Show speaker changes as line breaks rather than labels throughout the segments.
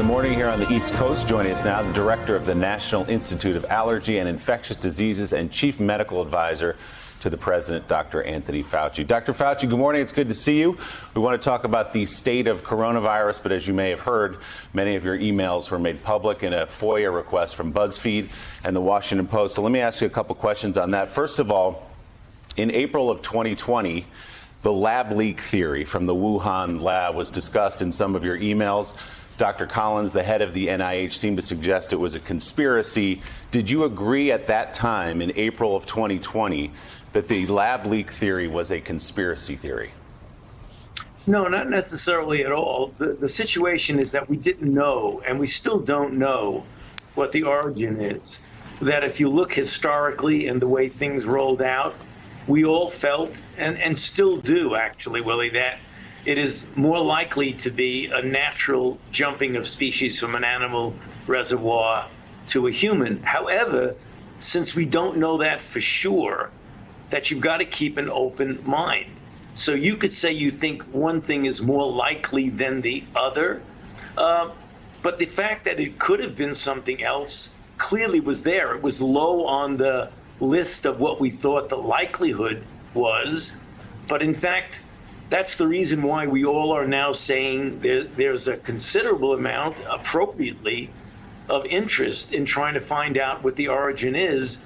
morning here on the East Coast. Joining us now, the director of the National Institute of Allergy and Infectious Diseases and chief medical advisor to the president, Dr. Anthony Fauci. Dr. Fauci, good morning. It's good to see you. We want to talk about the state of coronavirus, but as you may have heard, many of your emails were made public in a FOIA request from BuzzFeed and the Washington Post. So let me ask you a couple questions on that. First of all, in April of 2020, the lab leak theory from the Wuhan lab was discussed in some of your emails. Dr. Collins, the head of the NIH, seemed to suggest it was a conspiracy. Did you agree at that time, in April of 2020, that the lab leak theory was a conspiracy theory?
No, not necessarily at all. The situation is that we didn't know, and we still don't know, what the origin is. That if you look historically and the way things rolled out, we all felt, and still do actually, Willie, that it is more likely to be a natural jumping of species from an animal reservoir to a human. However, since we don't know that for sure, that you've got to keep an open mind. So you could say you think one thing is more likely than the other, but the fact that it could have been something else clearly was there. It was low on the list of what we thought the likelihood was, but in fact, that's the reason why we all are now saying there's a considerable amount, appropriately, of interest in trying to find out what the origin is.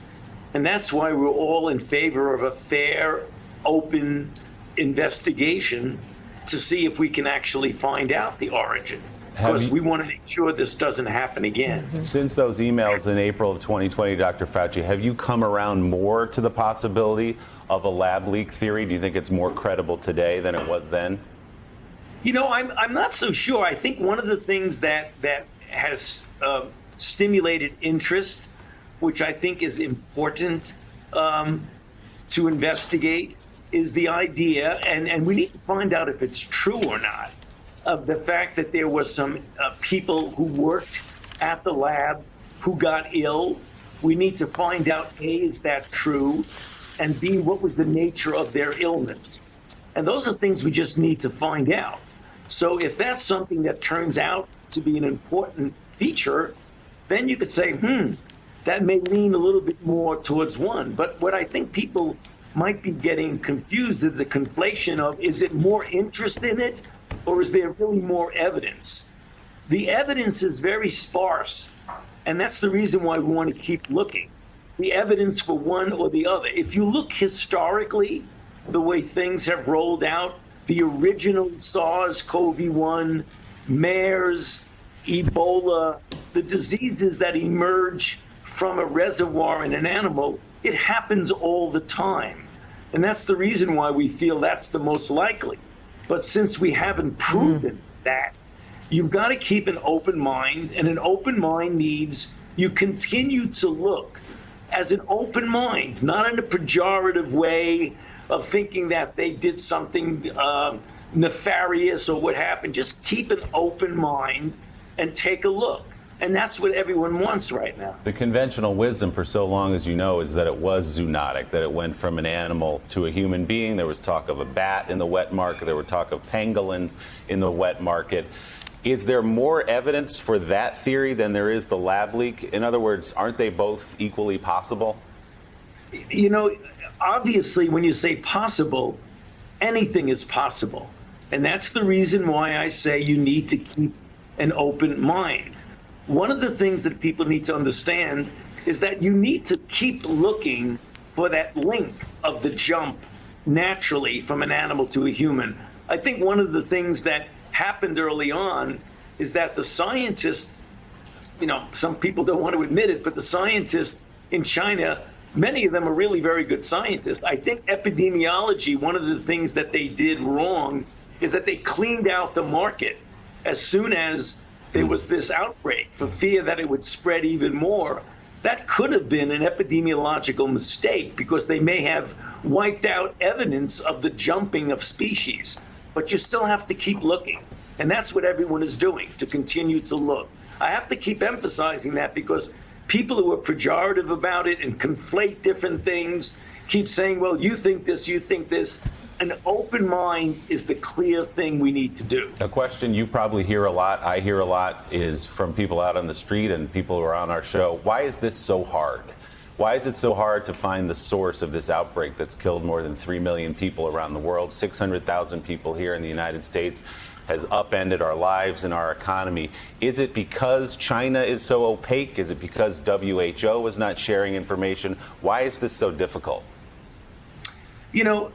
And that's why we're all in favor of a fair, open investigation to see if we can actually find out the origin. Because we want to make sure this doesn't happen again.
Since those emails in April of 2020, Dr. Fauci, have you come around more to the possibility of a lab leak theory? Do you think it's more credible today than it was then?
You know, I'm not so sure. I think one of the things that has stimulated interest, which I think is important to investigate, is the idea, and we need to find out if it's true or not, of the fact that there were some people who worked at the lab who got ill. We need to find out, A, is that true? And B, what was the nature of their illness? And those are things we just need to find out. So if that's something that turns out to be an important feature, then you could say, that may lean a little bit more towards one. But what I think people might be getting confused is the conflation of, is it more interest in it, or is there really more evidence? The evidence is very sparse, and that's the reason why we want to keep looking. The evidence for one or the other. If you look historically, the way things have rolled out, the original SARS-CoV-1, MERS, Ebola, the diseases that emerge from a reservoir in an animal, it happens all the time. And that's the reason why we feel that's the most likely. But since we haven't proven that, you've got to keep an open mind, and an open mind needs you continue to look as an open mind, not in a pejorative way of thinking that they did something nefarious or what happened. Just keep an open mind and take a look. And that's what everyone wants right now.
The conventional wisdom for so long, as you know, is that it was zoonotic, that it went from an animal to a human being. There was talk of a bat in the wet market. There was talk of pangolins in the wet market. Is there more evidence for that theory than there is the lab leak? In other words, aren't they both equally possible?
You know, obviously, when you say possible, anything is possible. And that's the reason why I say you need to keep an open mind. One of the things that people need to understand is that you need to keep looking for that link of the jump naturally from an animal to a human. I think one of the things that happened early on is that the scientists, you know, some people don't want to admit it, but the scientists in China, many of them are really very good scientists. I think epidemiology, one of the things that they did wrong is that they cleaned out the market as soon as there was this outbreak for fear that it would spread even more. That could have been an epidemiological mistake because they may have wiped out evidence of the jumping of species. But you still have to keep looking. And that's what everyone is doing, to continue to look. I have to keep emphasizing that because people who are pejorative about it and conflate different things keep saying, well, you think this, an open mind is the clear thing we need to do.
A question you probably hear a lot, I hear a lot, is from people out on the street and people who are on our show. Why is this so hard? Why is it so hard to find the source of this outbreak that's killed more than 3 million people around the world, 600,000 people here in the United States, has upended our lives and our economy? Is it because China is so opaque? Is it because WHO is not sharing information? Why is this so difficult?
You know,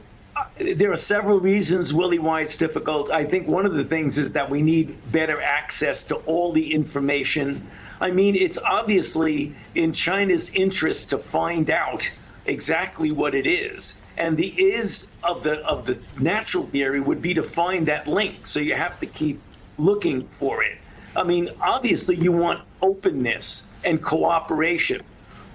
there are several reasons, Willie, why it's difficult. I think one of the things is that we need better access to all the information. I mean, it's obviously in China's interest to find out exactly what it is. And the of the natural theory would be to find that link. So you have to keep looking for it. I mean, obviously you want openness and cooperation.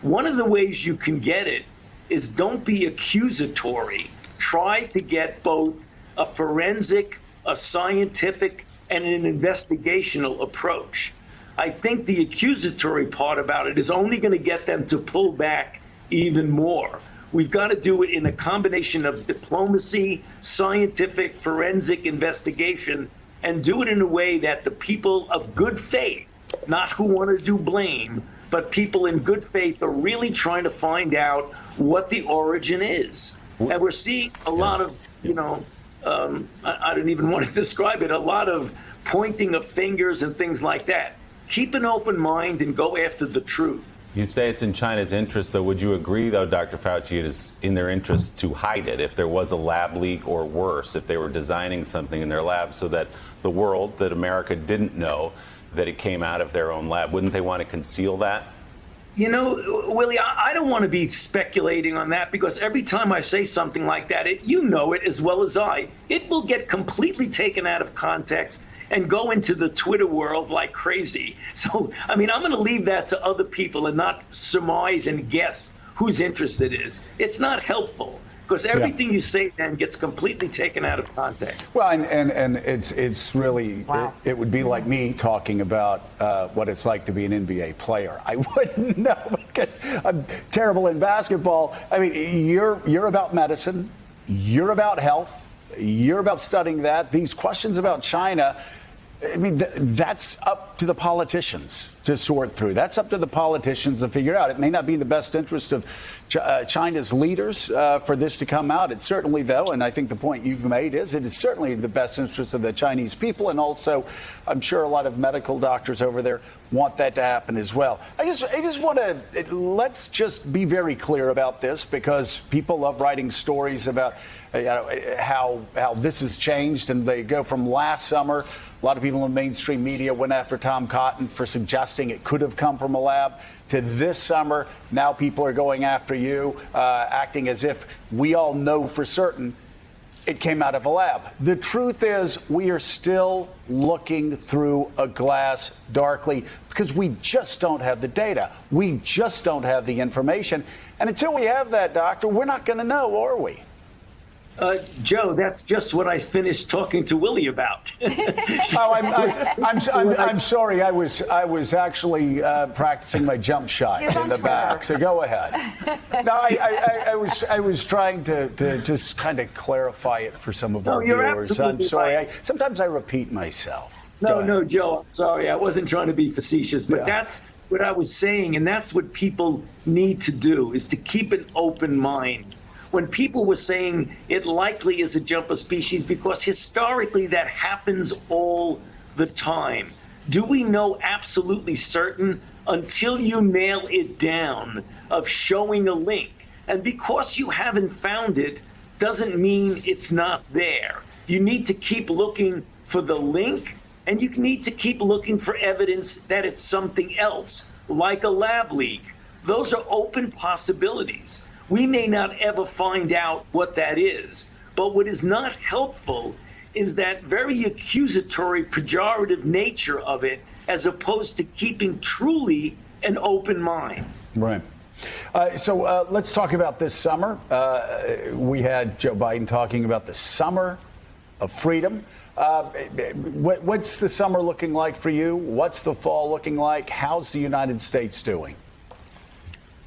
One of the ways you can get it is don't be accusatory. Try to get both a forensic, a scientific, and an investigational approach. I think the accusatory part about it is only going to get them to pull back even more. We've got to do it in a combination of diplomacy, scientific, forensic investigation, and do it in a way that the people of good faith, not who want to do blame, but people in good faith are really trying to find out what the origin is. And we're seeing a lot of, I don't even want to describe it, a lot of pointing of fingers and things like that. Keep an open mind and go after the truth.
You say it's in China's interest, though. Would you agree, though, Dr. Fauci, it is in their interest to hide it if there was a lab leak, or worse, if they were designing something in their lab so that the world, that America didn't know that it came out of their own lab? Wouldn't they want to conceal that?
You know, Willie, I don't want to be speculating on that, because every time I say something like that, you know it as well as I, it will get completely taken out of context and go into the Twitter world like crazy. So, I mean, I'm going to leave that to other people and not surmise and guess whose interest it is. It's not helpful, because everything you say then gets completely taken out of context.
Well, and it's really, it would be like me talking about what it's like to be an NBA player. I wouldn't know, because I'm terrible in basketball. I mean, you're about medicine, you're about health, you're about studying that. These questions about China, I mean, that's up to the politicians to sort through. That's up to the politicians to figure out. It may not be in the best interest of China's leaders for this to come out. It's certainly, though, and I think the point you've made is it is certainly the best interest of the Chinese people. And also, I'm sure a lot of medical doctors over there want that to happen as well. I just want to, let's just be very clear about this, because people love writing stories about how this has changed, and they go from last summer. A lot of people in the mainstream media went after Tom Cotton for suggesting it could have come from a lab, to this summer. Now people are going after you, acting as if we all know for certain it came out of a lab. The truth is, we are still looking through a glass darkly, because we just don't have the data. We just don't have the information. And until we have that, Doctor, we're not going to know, are we?
Joe, that's just what I finished talking to Willie about.
I'm sorry. I was actually practicing my jump shot in the back. So go ahead. No, I was trying to just kind of clarify it for some of our viewers. I'm sorry.
Right.
Sometimes I repeat myself.
No, Joe, I'm sorry. I wasn't trying to be facetious, but that's what I was saying, and that's what people need to do, is to keep an open mind. When people were saying it likely is a jump of species, because historically that happens all the time. Do we know absolutely certain? Until you nail it down of showing a link. And because you haven't found it doesn't mean it's not there. You need to keep looking for the link, and you need to keep looking for evidence that it's something else, like a lab leak. Those are open possibilities. We may not ever find out what that is, but what is not helpful is that very accusatory, pejorative nature of it, as opposed to keeping truly an open mind.
Right. So let's talk about this summer. We had Joe Biden talking about the summer of freedom. What's the summer looking like for you? What's the fall looking like? How's the United States doing?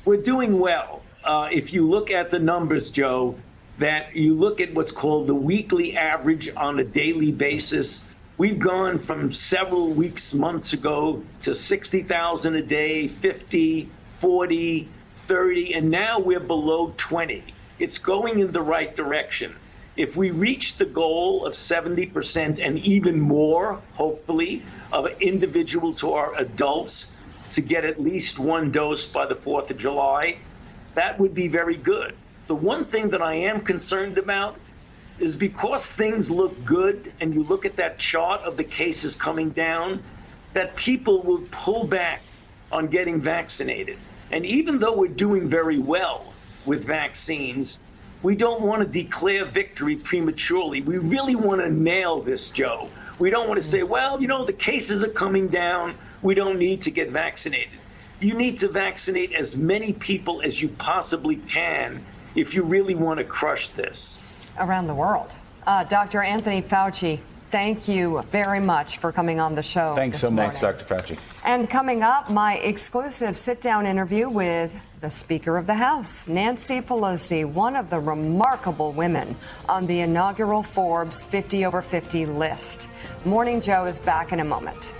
We're doing well. If you look at the numbers, Joe, that you look at what's called the weekly average on a daily basis. We've gone from several weeks, months ago to 60,000 a day, 50, 40, 30, and now we're below 20. It's going in the right direction. If we reach the goal of 70% and even more, hopefully, of individuals who are adults to get at least one dose by the 4th of July, that would be very good. The one thing that I am concerned about is because things look good and you look at that chart of the cases coming down, that people will pull back on getting vaccinated. And even though we're doing very well with vaccines, we don't want to declare victory prematurely. We really want to nail this, Joe. We don't want to say, well, you know, the cases are coming down. We don't need to get vaccinated. You need to vaccinate as many people as you possibly can if you really want to crush this.
Around the world. Dr. Anthony Fauci, thank you very much for coming on the show.
Thanks so much,
Dr. Fauci.
And coming up, my exclusive sit-down interview with the Speaker of the House, Nancy Pelosi, one of the remarkable women on the inaugural Forbes 50 over 50 list. Morning Joe is back in a moment.